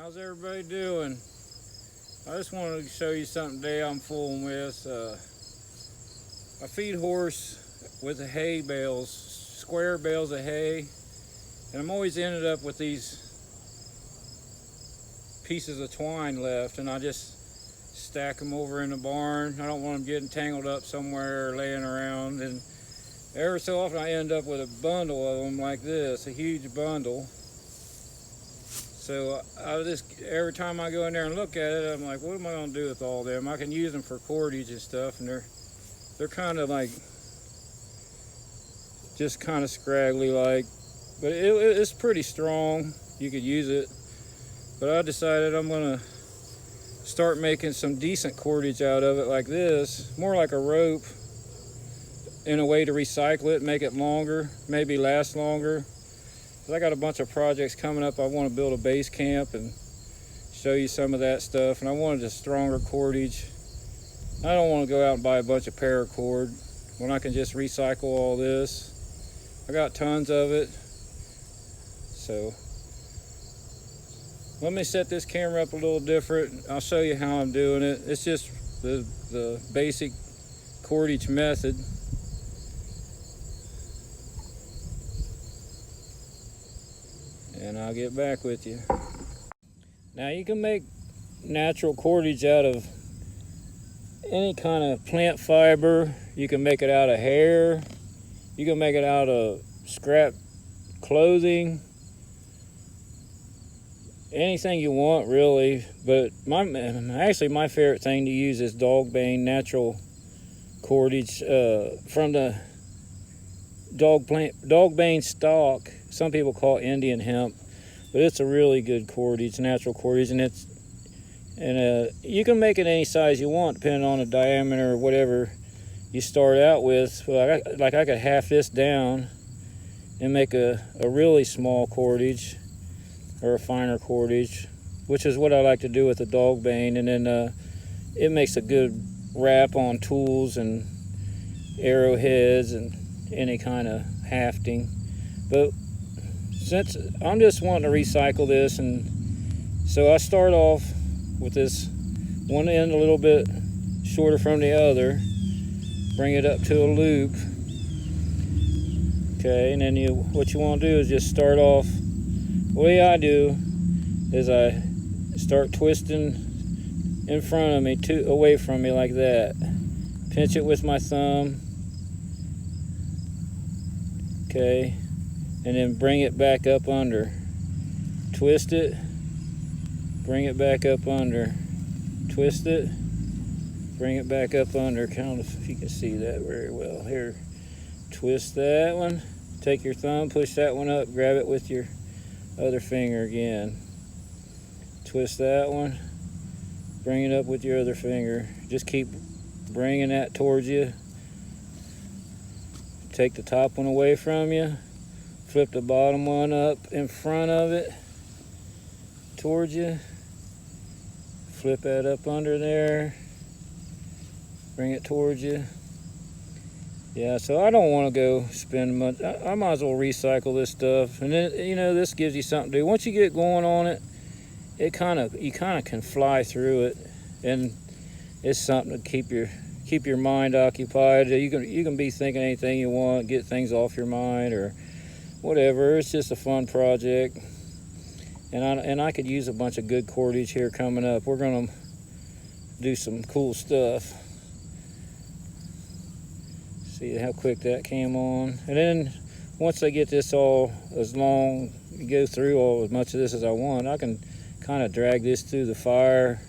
How's everybody doing? I just wanted to show you something today I'm fooling with. I feed horse with the hay bales, square bales of hay, and I'm always ended up with these pieces of twine left, and I just stack them over in the barn. I don't want them getting tangled up somewhere or laying around, and every so often I end up with a bundle of them like this, a huge bundle. So I just, every time I go in there and look at it, I'm like, what am I going to do with all them? I can use them for cordage and stuff, and they're kind of like, just kind of scraggly like, but it's pretty strong. You could use it. But I decided I'm going to start making some decent cordage out of it like this, more like a rope, in a way to recycle it, make it longer, maybe last longer. I got a bunch of projects coming up. I want to build a base camp and show you some of that stuff, and I wanted a stronger cordage. I don't want to go out and buy a bunch of paracord when I can just recycle all this. I got tons of it. So let me set this camera up a little different. I'll show you how I'm doing it. It's just the basic cordage method. And I'll get back with you. Now you can make natural cordage out of any kind of plant fiber. You can make it out of hair. You can make it out of scrap clothing. Anything you want, really. But my favorite thing to use is dog bane natural cordage from the dog bane stock. Some people call it Indian hemp, but it's a really good cordage, natural cordage, and you can make it any size you want depending on the diameter or whatever you start out with. Like I could half this down and make a really small cordage or a finer cordage, which is what I like to do with the dog bane, and then it makes a good wrap on tools and arrowheads and any kind of hafting. But since I'm just wanting to recycle this, and so I start off with this one end a little bit shorter from the other, bring it up to a loop. Okay, and then what you want to do is just start off. The way I do is I start twisting in front of me, away from me like that. Pinch it with my thumb. Okay, and then bring it back up under. Twist it, bring it back up under. Twist it, bring it back up under. Count if you can see that very well. Here, twist that one. Take your thumb, push that one up, grab it with your other finger again. Twist that one, bring it up with your other finger. Just keep bringing that towards you. Take the top one away from you, flip the bottom one up in front of it towards you, flip that up under there, bring it towards you. Yeah, so I don't want to go spend much. I might as well recycle this stuff, and then this gives you something to do. Once you get going on it, you kind of can fly through it, and it's something to keep your mind occupied. You can be thinking anything you want, get things off your mind or whatever. It's just a fun project, and I could use a bunch of good cordage here coming up. We're gonna do some cool stuff. See how quick that came on, and then once I get this all as long, go through as much of this as I want, I can kind of drag this through the fire,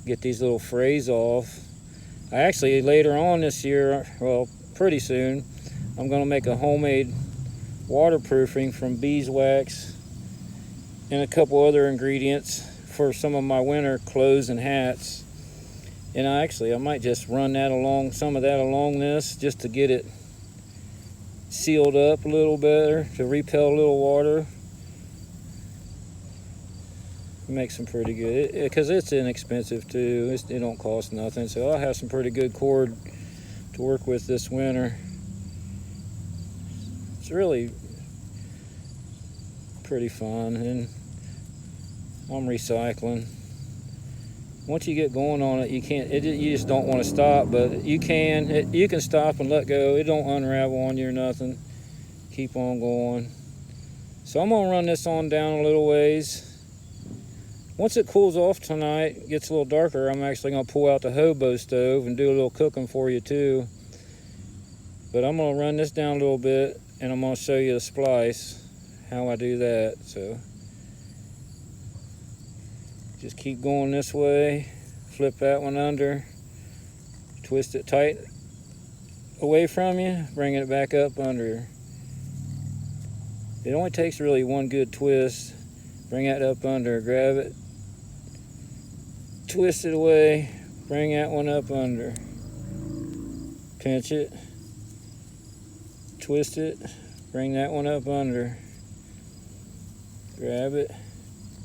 get these little frays off. I actually, later on this year, well, pretty soon, I'm going to make a homemade waterproofing from beeswax and a couple other ingredients for some of my winter clothes and hats. And I might just run some of that along this, just to get it sealed up a little better, to repel a little water. Make some pretty good, because it's inexpensive too. It don't cost nothing, so I'll have some pretty good cord to work with this winter. It's really pretty fun, and I'm recycling. Once you get going on it, you can't. You just don't want to stop, but you can. You can stop and let go. It don't unravel on you or nothing. Keep on going. So I'm gonna run this on down a little ways. Once it cools off tonight, gets a little darker, I'm actually gonna pull out the hobo stove and do a little cooking for you too. But I'm gonna run this down a little bit, and I'm gonna show you the splice, how I do that. So just keep going this way, flip that one under, twist it tight away from you, bring it back up under. It only takes really one good twist. Bring that up under, grab it, twist it away, bring that one up under, pinch it, twist it, bring that one up under, grab it,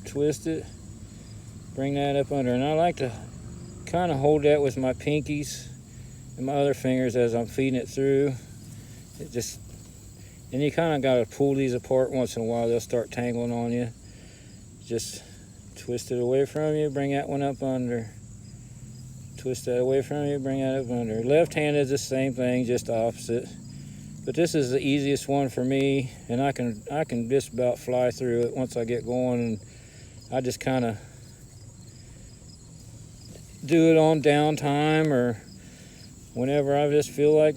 twist it, bring that up under. And I like to kind of hold that with my pinkies and my other fingers as I'm feeding it through. And you kind of got to pull these apart once in a while. They'll start tangling on you. Just twist it away from you, bring that one up under. Twist that away from you, bring that up under. Left hand is the same thing, just opposite. But this is the easiest one for me, and I can just about fly through it once I get going. And I just kind of do it on downtime or whenever I just feel like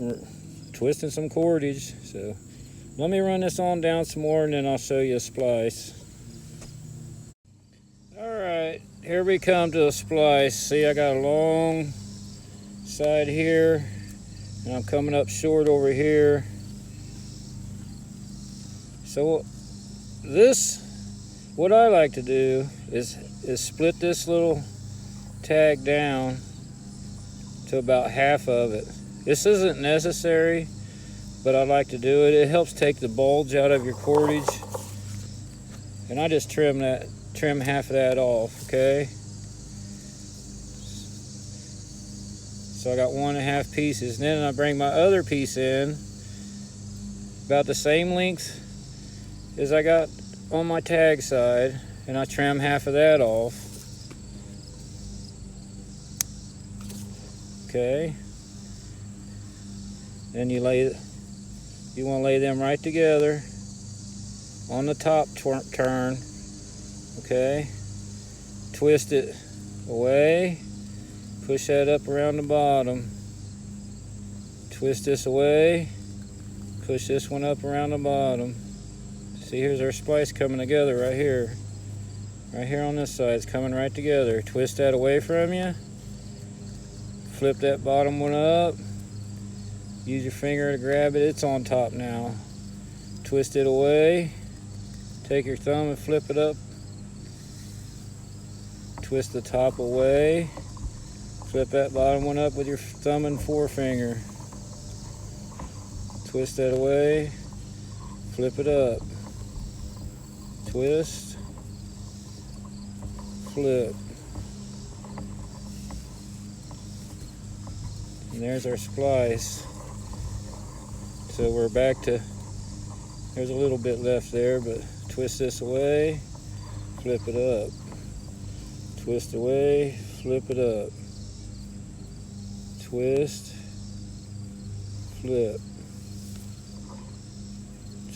twisting some cordage. So let me run this on down some more, and then I'll show you a splice. Alright, here we come to a splice. See, I got a long side here, and I'm coming up short over here. So what I like to do is split this little tag down to about half of it. This isn't necessary, but I like to do it. It helps take the bulge out of your cordage. And I just trim half of that off, okay? So I got 1.5 pieces. And then I bring my other piece in, about the same length as I got on my tag side, and I trim half of that off. Okay. Then you want to lay them right together on the top turn. Okay. Twist it away. Push that up around the bottom. Twist this away. Push this one up around the bottom. See, here's our splice coming together right here. Right here on this side, it's coming right together. Twist that away from you. Flip that bottom one up. Use your finger to grab it. It's on top now. Twist it away. Take your thumb and flip it up. Twist the top away. Flip that bottom one up with your thumb and forefinger. Twist that away. Flip it up. Twist. Flip. And there's our splice. So we're back to, there's a little bit left there, but twist this away, flip it up. Twist away, flip it up. Twist, flip.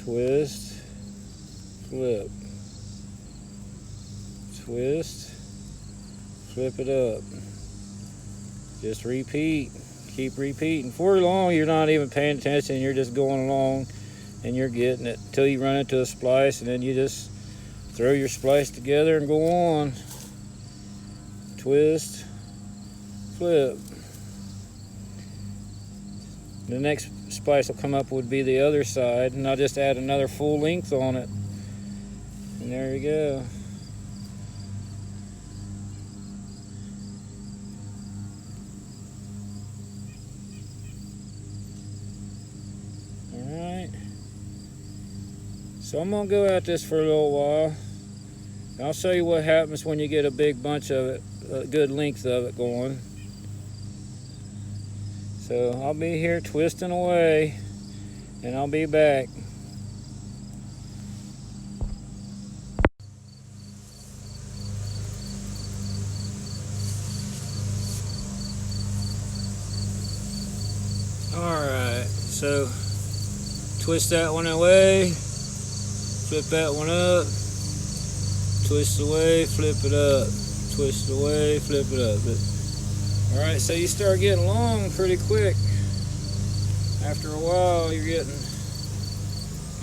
Twist, flip. Twist, flip it up. Just repeat. Keep repeating. For long, you're not even paying attention. You're just going along and you're getting it until you run into a splice, and then you just throw your splice together and go on. Twist, flip. The next splice will come up would be the other side, and I'll just add another full length on it. And there you go. So I'm going to go at this for a little while. I'll show you what happens when you get a big bunch of it, a good length of it going. So I'll be here twisting away, and I'll be back. So twist that one away, flip that one up, twist away, flip it up, twist away, flip it up. Alright, so you start getting long pretty quick. After a while you're getting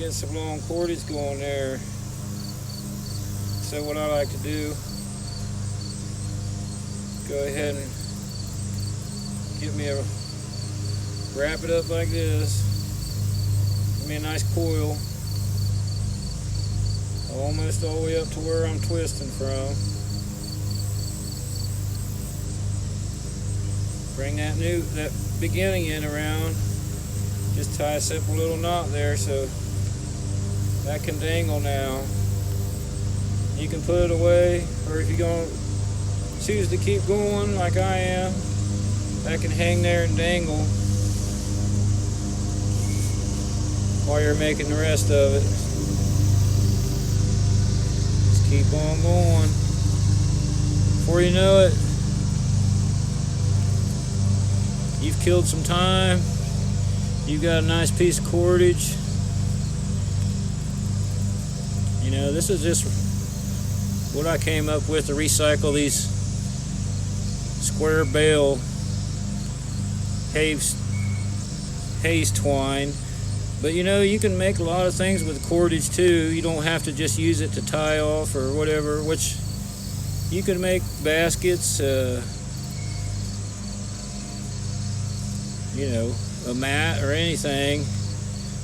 some long cordage going there. So what I like to do, go ahead and wrap it up like this. Give me a nice coil, almost all the way up to where I'm twisting from. Bring that beginning end around. Just tie a simple little knot there so that can dangle now. You can put it away, or if you're going to choose to keep going like I am, that can hang there and dangle while you're making the rest of it. Just keep on going. Before you know it, you've killed some time. You've got a nice piece of cordage. You know, this is just what I came up with to recycle these square bale haze twine. But you know, you can make a lot of things with cordage too. You don't have to just use it to tie off or whatever, which you can make baskets, you know, a mat or anything.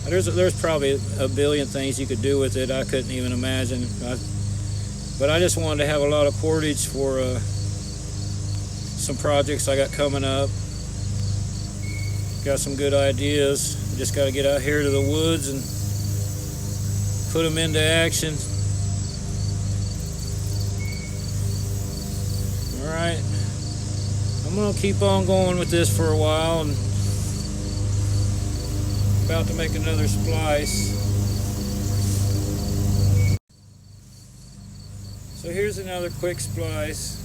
There's probably a billion things you could do with it I couldn't even imagine. But I just wanted to have a lot of cordage for some projects I got coming up. Got some good ideas. Just got to get out here to the woods and put them into action. All right, I'm gonna keep on going with this for a while, and about to make another splice. So here's another quick splice.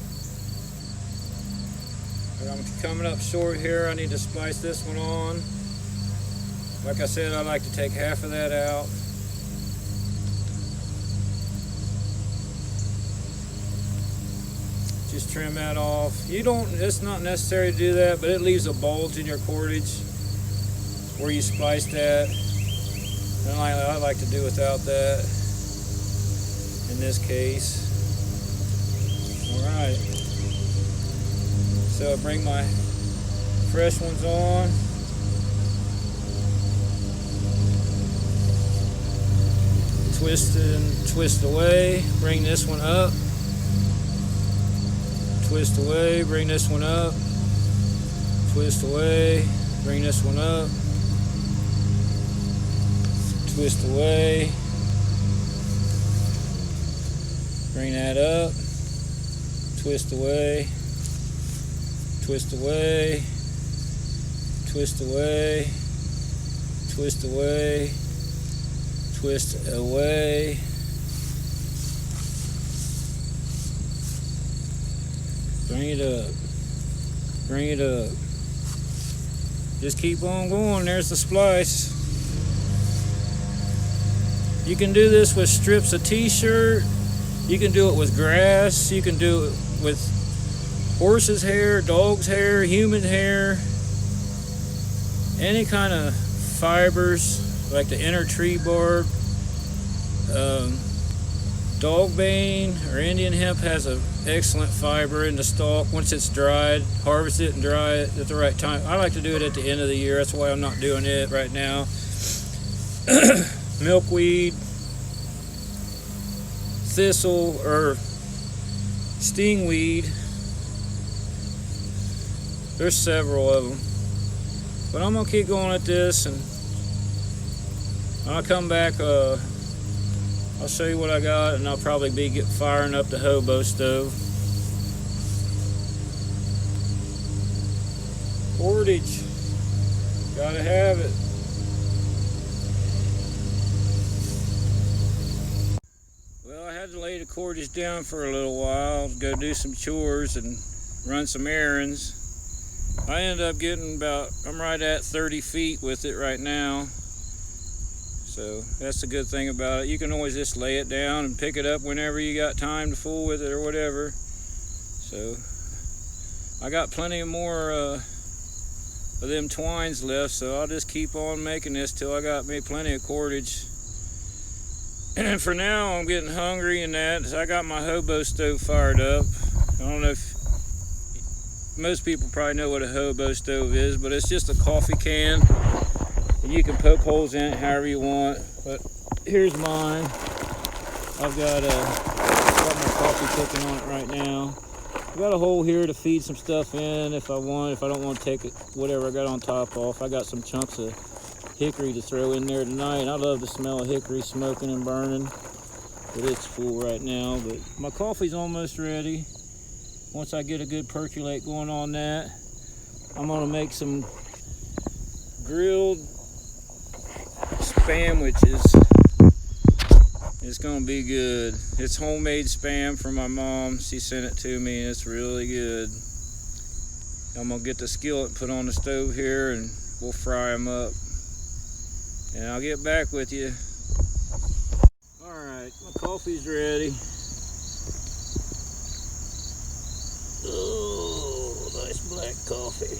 I'm coming up short here. I need to splice this one on. Like I said, I like to take half of that out. Just trim that off. It's not necessary to do that, but it leaves a bulge in your cordage where you spliced that. And I like to do without that in this case. Alright. So I bring my fresh ones on. Twist and twist away, bring this one up. Twist away, bring this one up. Twist away, bring this one up. Twist away. Bring that up. Twist away. Twist away. Twist away. Twist away. Twist away. Bring it up. Bring it up. Just keep on going. There's the splice. You can do this with strips of t-shirt. You can do it with grass. You can do it with horse's hair, dog's hair, human hair. Any kind of fibers, like the inner tree bark. Dog bane or Indian hemp has an excellent fiber in the stalk. Once it's dried, harvest it and dry it at the right time. I like to do it at the end of the year. That's why I'm not doing it right now. Milkweed, thistle or stingweed. There's several of them. But I'm gonna keep going at this, and I'll come back. I'll show you what I got, and I'll probably be firing up the hobo stove. Cordage, gotta have it. Well, I had to lay the cordage down for a little while, go do some chores and run some errands. I end up getting about, I'm right at 30 feet with it right now. So that's the good thing about it. You can always just lay it down and pick it up whenever you got time to fool with it or whatever. So I got plenty of more of them twines left, so I'll just keep on making this till I got me plenty of cordage. And for now, I'm getting hungry and that, so I got my hobo stove fired up. I don't know if most people probably know what a hobo stove is, but it's just a coffee can, and you can poke holes in it however you want. But here's mine. I've got my coffee cooking on it right now. I've got a hole here to feed some stuff in if I want. If I don't want to take it, whatever I got on top off. I got some chunks of hickory to throw in there tonight. I love the smell of hickory smoking and burning, but it's full right now. But my coffee's almost ready. Once I get a good percolate going on that, I'm gonna make some grilled sandwiches. It's gonna be good. It's homemade spam from my mom. She sent it to me and it's really good. I'm gonna get the skillet put on the stove here and we'll fry them up. And I'll get back with you. All right, my coffee's ready. Oh, nice black coffee.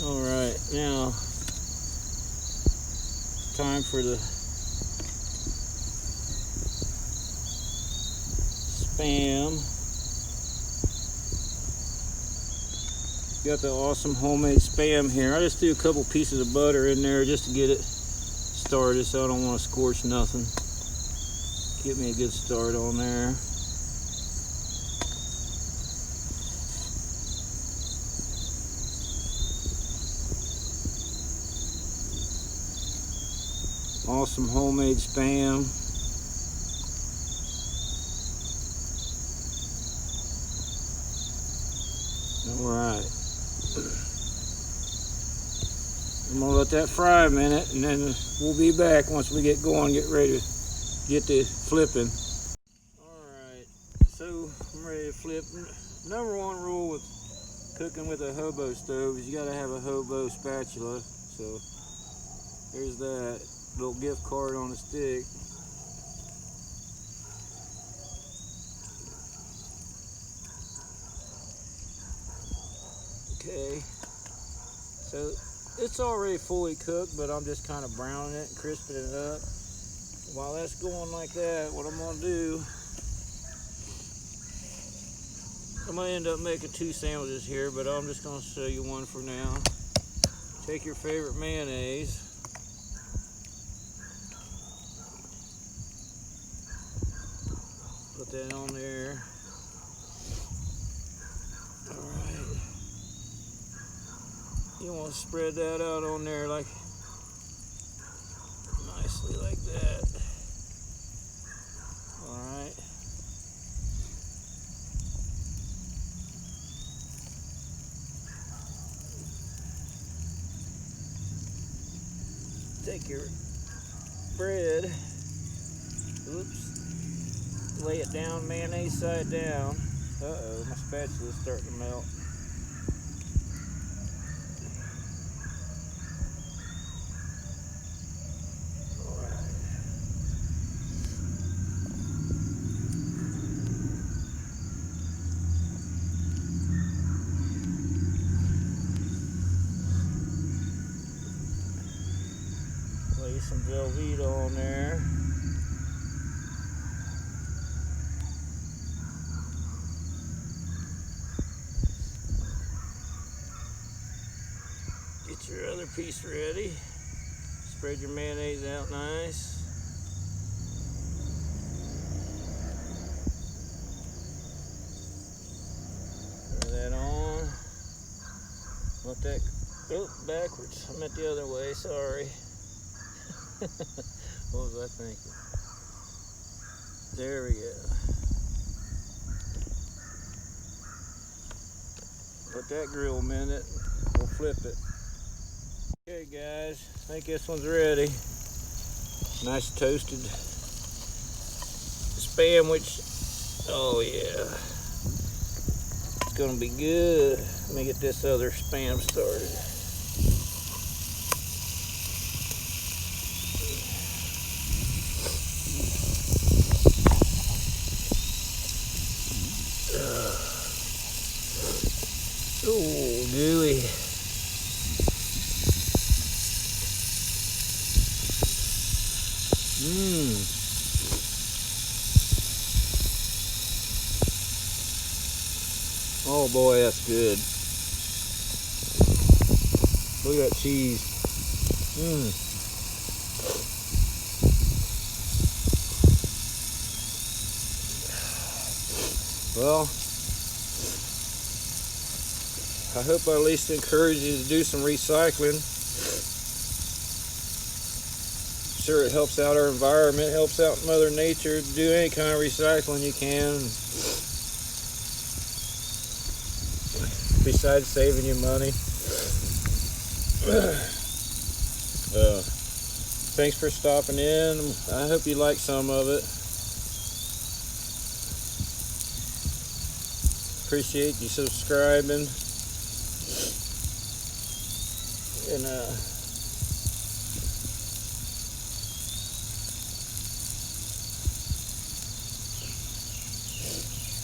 All right, now it's time for the spam. Got the awesome homemade spam here. I just threw a couple pieces of butter in there just to get it started, so I don't want to scorch nothing. Get me a good start on there. Awesome homemade spam. All right. I'm gonna let that fry a minute and then we'll be back once we get going, get ready to get to flipping. All right, so I'm ready to flip. Number one rule with cooking with a hobo stove is you gotta have a hobo spatula. So there's that little gift card on the stick. Okay, so it's already fully cooked, but I'm just kind of browning it and crisping it up. While that's going like that, what I'm gonna do, I'm gonna end up making 2 sandwiches here, but I'm just gonna show you one for now. Take your favorite mayonnaise. Put that on there. All right. You want to spread that out on there like nicely like that. All right. Take your bread. Oops. Lay it down mayonnaise side down. Uh-oh, my spatula's starting to melt. Lay some Velveeta on there. Get your other piece ready. Spread your mayonnaise out nice. Throw that on. Let that go backwards. I meant the other way, sorry. What was I thinking? There we go. Let that grill a minute. We'll flip it. Okay guys, I think this one's ready. Nice toasted spam, which, oh yeah. gonna be good. Let me get this other spam started. Oh, gooey. Oh boy, that's good. Look at that cheese. Well, I hope I at least encourage you to do some recycling. Sure, it helps out our environment, helps out Mother Nature. Do any kind of recycling you can. Besides saving you money. Thanks for stopping in. I hope you like some of it. Appreciate you subscribing. And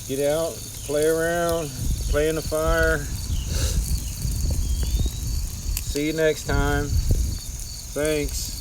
get out, play around, play in the fire. See you next time. Thanks.